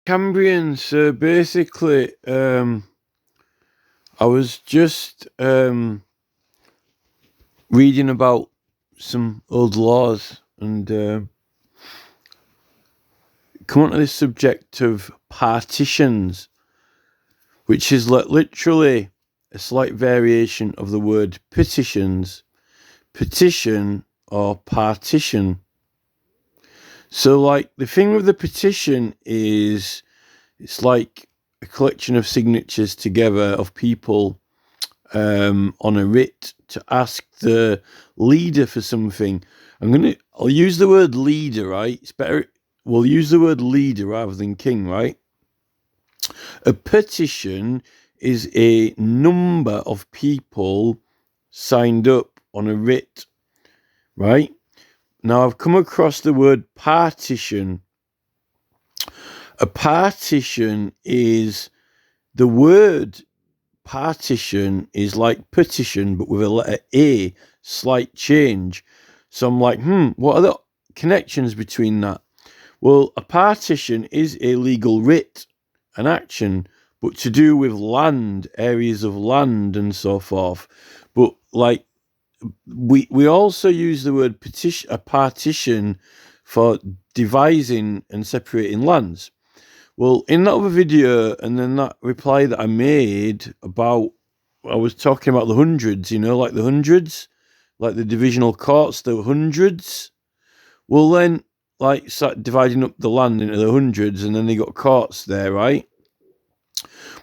Cambrian. So basically, I was just reading about some old laws and come on to this subject of partitions, which is literally a slight variation of the word petitions, petition or partition. So, like, the thing with the petition is it's like a collection of signatures together of people on a writ to ask the leader for something. I'll use the word leader, right? It's better. We'll use the word leader rather than king, right? A petition is a number of people signed up on a writ, right? Now I've come across the word partition. A partition is the word partition is like petition, but with a letter A, slight change. So I'm like, what are the connections between that? Well, a partition is a legal writ, an action, but to do with land, areas of land, and so forth. But like, we also use the word a partition for devising and separating lands. Well, in that other video, and then that reply that I made about, I was talking about the hundreds, like the hundreds, like the divisional courts, the hundreds. Well, then, like, start dividing up the land into the hundreds, and then they got courts there, right?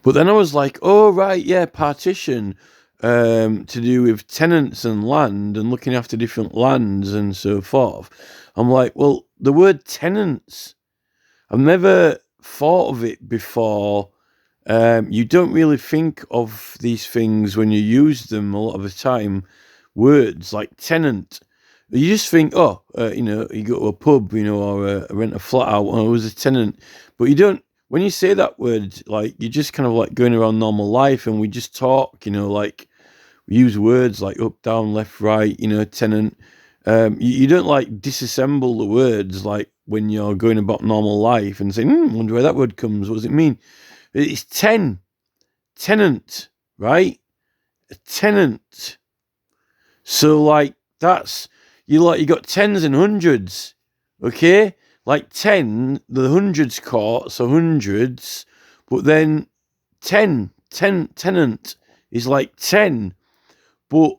But then I was like, oh, right, yeah, partition, to do with tenants and land and looking after different lands and so forth. I'm like, well, the word tenants, I've never thought of it before. You don't really think of these things when you use them a lot of the time. Words like tenant, you just think, you go to a pub, or rent a flat out, and I was a tenant. But you don't. When you say that word, like you're just kind of like going around normal life, and we just talk, like we use words like up, down, left, right, tenant. You don't like disassemble the words like when you're going about normal life and saying, wonder where that word comes. What does it mean? It's tenant, right? A tenant. So like that's you got tens and hundreds, okay? Like 10, the hundreds caught, so hundreds, but then 10 tenant is like 10, but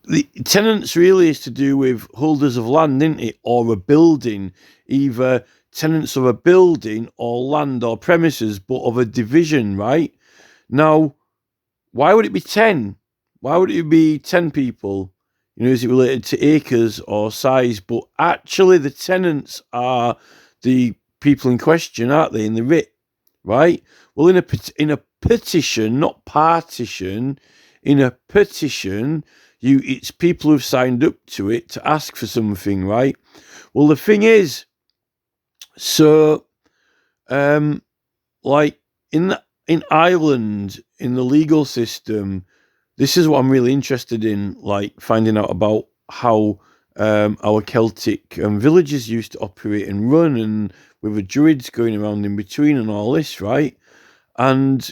the tenants really is to do with holders of land, isn't it? Or a building, either tenants of a building or land or premises, but of a division, right? Now, why would it be 10? Why would it be 10 people? Is it related to acres or size? But actually, the tenants are the people in question, aren't they, in the writ, right? Well, in a petition, not partition, in a petition, it's people who've signed up to it to ask for something, right? Well, the thing is, so, like in Ireland, in the legal system, this is what I'm really interested in, like finding out about how our Celtic villages used to operate and run, and with the druids going around in between and all this, right? And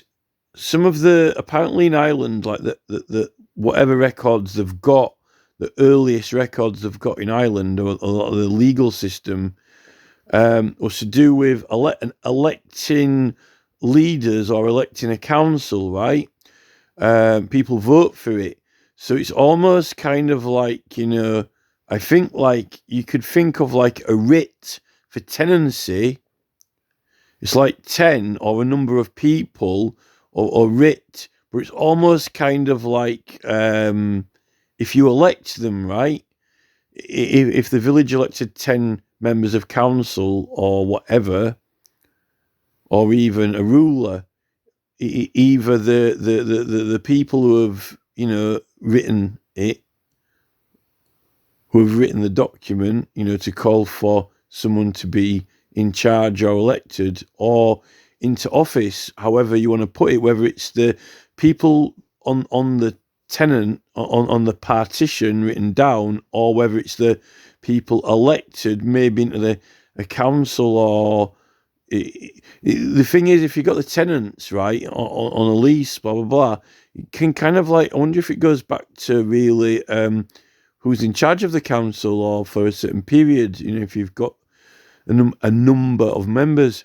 some of the apparently in Ireland, like the whatever records they've got, the earliest records they've got in Ireland, or a lot of the legal system, was to do with electing leaders or electing a council, right? People vote for it. So it's almost kind of like, I think like you could think of like a writ for tenancy. It's like 10 or a number of people or writ, but it's almost kind of like if you elect them, right? If the village elected 10 members of council or whatever, or even a ruler, either the people who have written it, who have written the document, to call for someone to be in charge or elected or into office, however you want to put it, whether it's the people on the tenant on the partition written down, or whether it's the people elected maybe into a council or the thing is, if you've got the tenants, right, on a lease, blah, blah, blah, you can kind of like, I wonder if it goes back to really who's in charge of the council or for a certain period, if you've got a number of members.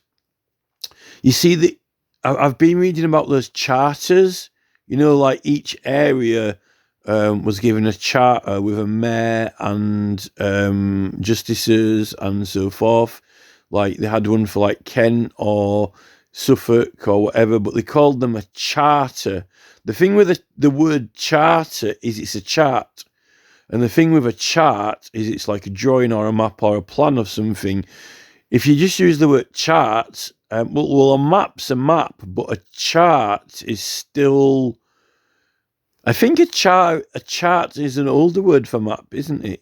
You see, I've been reading about those charters, like each area was given a charter with a mayor and justices and so forth. Like they had one for like Kent or Suffolk or whatever, but they called them a charter. The thing with the word charter is it's a chart. And the thing with a chart is it's like a drawing or a map or a plan of something. If you just use the word chart, well, a map's a map, but a chart is still... I think a chart is an older word for map, isn't it?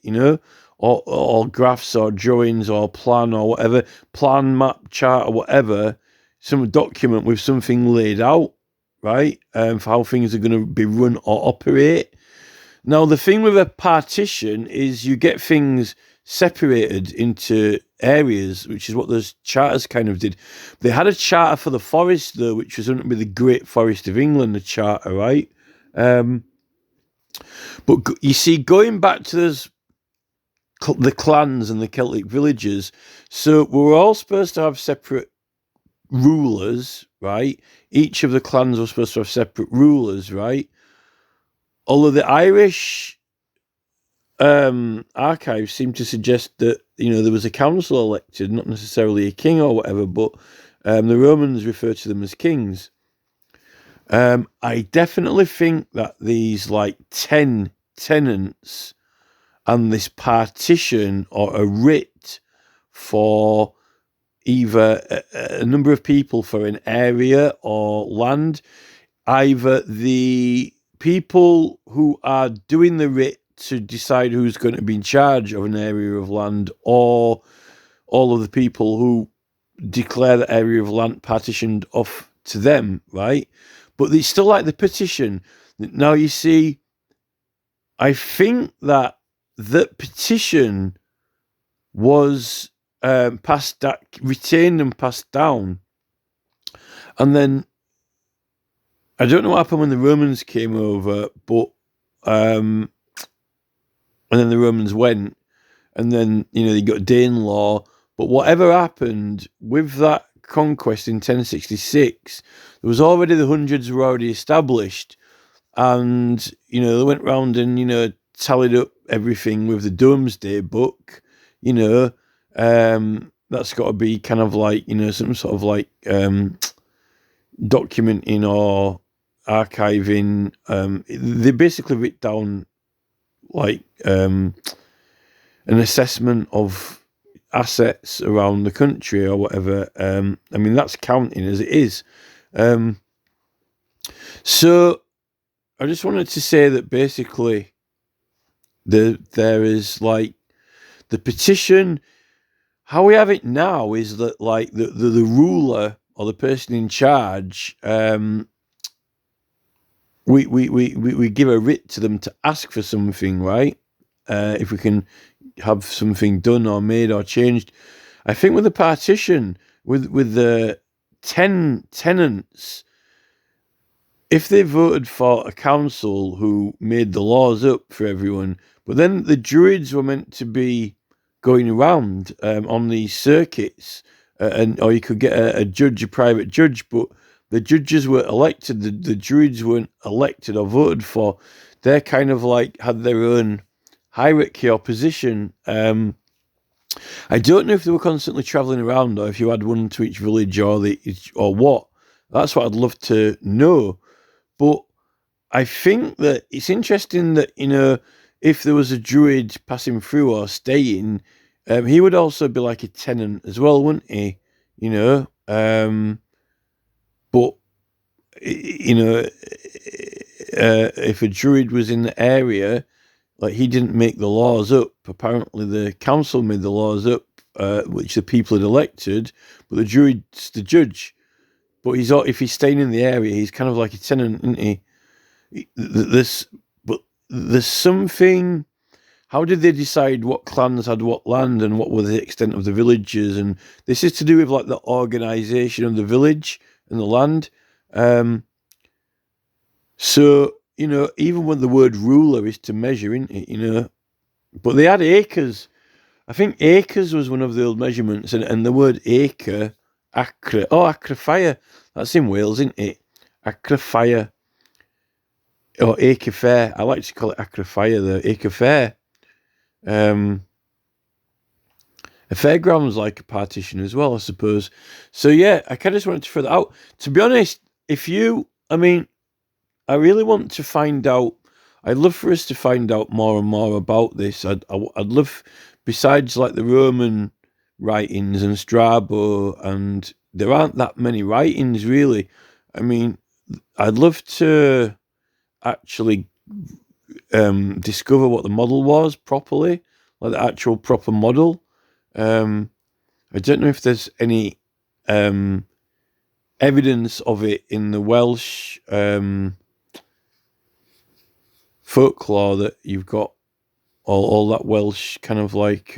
Or graphs or drawings or plan or whatever, plan, map, chart or whatever, some document with something laid out, right? For how things are going to be run or operate. Now, the thing with a partition is you get things separated into areas, which is what those charters kind of did. They had a charter for the forest, though, which was going to be the Great Forest of England, the charter, right? But you see, going back to the clans and the Celtic villages, so we were all supposed to have separate rulers, right? Each of the clans was supposed to have separate rulers, right? Although the Irish archives seem to suggest that, there was a council elected, not necessarily a king or whatever, but the Romans refer to them as kings. I definitely think that these like 10 tenants and this partition or a writ for either a number of people for an area or land, either the people who are doing the writ to decide who's going to be in charge of an area of land, or all of the people who declare the area of land partitioned off to them, right? But it's still like the petition. Now, you see, I think that the petition was retained and passed down. And then, I don't know what happened when the Romans came over, but, and then the Romans went, and then, they got Danelaw. But whatever happened with that conquest in 1066, there was already, the hundreds were already established, and they went round and tallied up everything with the Domesday Book. That's got to be kind of like some sort of like documenting or archiving. They basically writ down like an assessment of assets around the country or whatever. I mean, that's counting as it is. So I just wanted to say that basically there is like the petition. How we have it now is that like the ruler or the person in charge, we give a writ to them to ask for something, right? If we can have something done or made or changed. I think with the partition, with the 10 tenants, if they voted for a council who made the laws up for everyone, but then the druids were meant to be going around on these circuits, or you could get a judge, a private judge, but the judges were elected, the druids weren't elected or voted for. They're kind of like had their own hierarchy or position. I don't know if they were constantly travelling around or if you had one to each village or what. That's what I'd love to know. But I think that it's interesting that, if there was a druid passing through or staying, he would also be like a tenant as well, wouldn't he? But, if a druid was in the area, like he didn't make the laws up. Apparently the council made the laws up, which the people had elected, but the druid's the judge. But if he's staying in the area, he's kind of like a tenant, isn't he? There's something how did they decide what clans had what land and what were the extent of the villages? And this is to do with like the organisation of the village and the land. So, even when the word ruler is to measure, isn't it? But they had acres. I think acres was one of the old measurements, and the word acre, acre fire. That's in Wales, isn't it? Acre fire. Or acre fair. I like to call it acre fire, the acre fair. A fairground's like a partition as well, I suppose. So yeah, I kind of just wanted to throw that out. To be honest, I really want to find out. I'd love for us to find out more and more about this. I'd love, besides like the Roman writings and Strabo, and there aren't that many writings really. I mean, I'd love to actually discover what the model was properly, like the actual proper model. I don't know if there's any evidence of it in the Welsh folklore, that you've got all that Welsh kind of like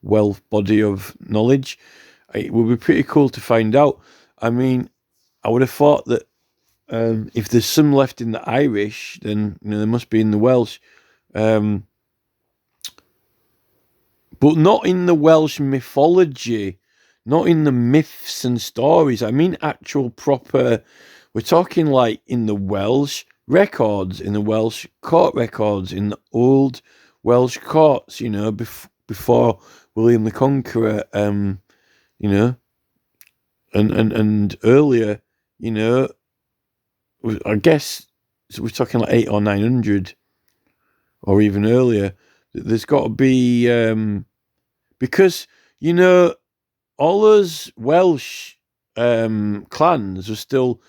wealth body of knowledge. It would be pretty cool to find out. I mean, I would have thought that if there's some left in the Irish, then there must be in the Welsh, but not in the Welsh mythology, not in the myths and stories. I mean, actual proper. We're talking like in the Welsh records, in the Welsh court records, in the old Welsh courts. Before William the Conqueror. And earlier. I guess we're talking like 800 or 900, or even earlier. There's got to be because all those Welsh clans were still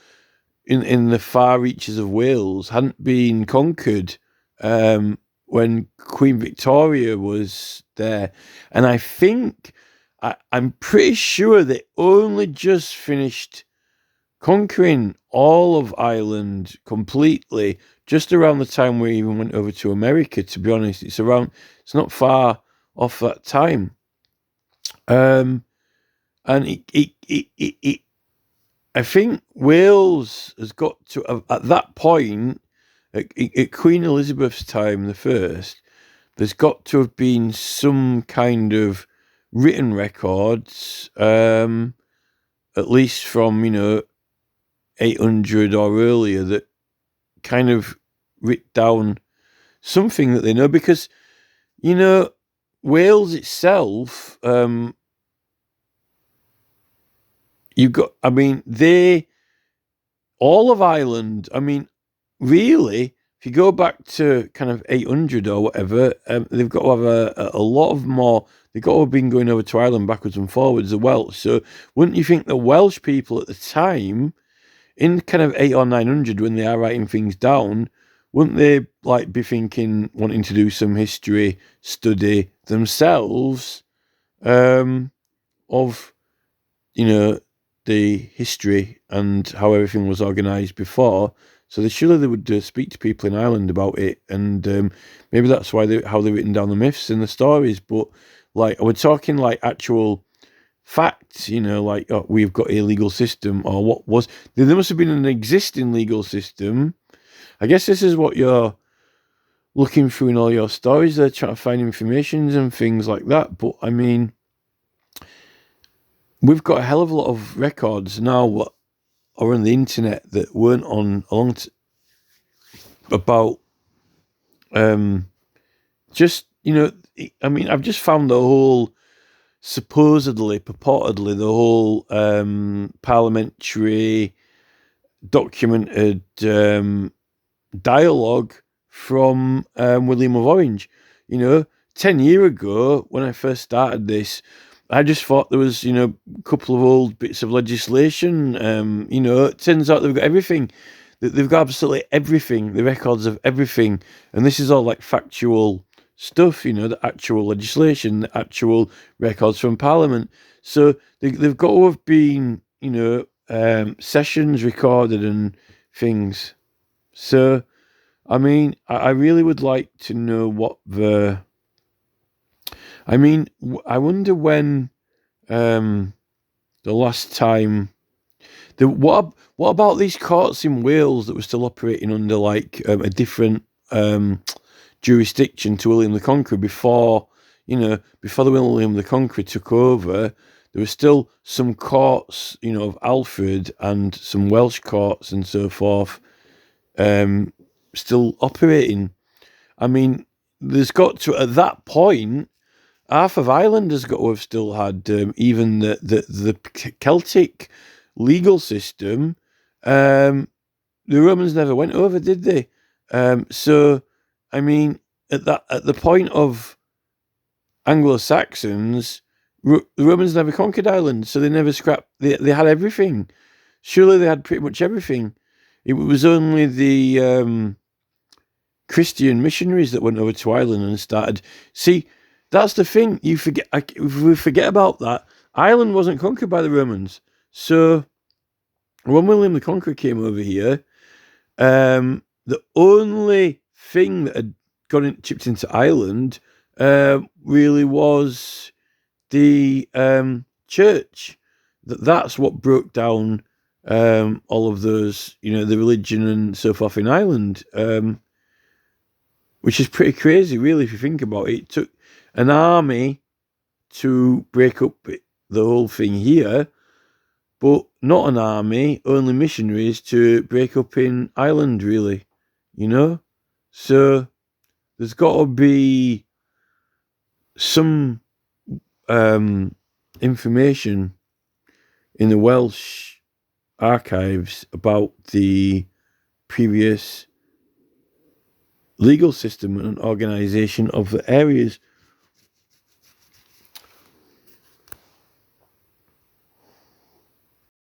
in the far reaches of Wales, hadn't been conquered when Queen Victoria was there, and I think I'm pretty sure they only just finished conquering all of Ireland completely just around the time we even went over to America. To be honest, it's not far off that time. And I think Wales has got to, at that point, at Queen Elizabeth's time, the first, there's got to have been some kind of written records, at least from 800 or earlier, that kind of writ down something that they know, because Wales itself, you've got, all of Ireland, really, if you go back to kind of 800 or whatever, they've got to have a lot of more. They've got to have been going over to Ireland backwards and forwards, the Welsh. So wouldn't you think the Welsh people at the time, in kind of 800 or 900, when they are writing things down, wouldn't they like be wanting to do some history study themselves, of the history and how everything was organised before? So surely they would speak to people in Ireland about it, and maybe that's why how they've written down the myths and the stories. But like, we're talking like actual facts, like, oh, we've got a legal system, or what was there must have been an existing legal system. I guess this is what you're looking through in all your stories. They're trying to find information and things like that. But we've got a hell of a lot of records now what are on the internet that weren't on about just I've just found the whole purportedly the whole parliamentary documented dialogue from William of Orange. 10 years ago when I first started this, I just thought there was, a couple of old bits of legislation. It turns out they've got everything. They've got absolutely everything, the records of everything. And this is all like factual stuff, the actual legislation, the actual records from Parliament. So they've got to have been, sessions recorded and things. So, I really would like to know what the I mean, I wonder when the last time. What about these courts in Wales that were still operating under like a different jurisdiction to William the Conqueror before before the William the Conqueror took over? There were still some courts, of Alfred and some Welsh courts and so forth, still operating. I mean, there's got to at that point, half of Ireland has got to have still had even the Celtic legal system. The Romans never went over, did they? So, I mean, at the point of Anglo-Saxons, the Romans never conquered Ireland, so they never scrapped. They had everything. Surely they had pretty much everything. It was only the Christian missionaries that went over to Ireland and started. See, that's the thing. You forget. If we forget about that, Ireland wasn't conquered by the Romans. So when William the Conqueror came over here, the only thing that had chipped into Ireland really was the church. That's what broke down all of those, the religion and so forth in Ireland, which is pretty crazy, really, if you think about it. It took an army to break up the whole thing here, but not an army, only missionaries to break up in Ireland, really, So there's got to be some information in the Welsh archives about the previous legal system and organisation of the areas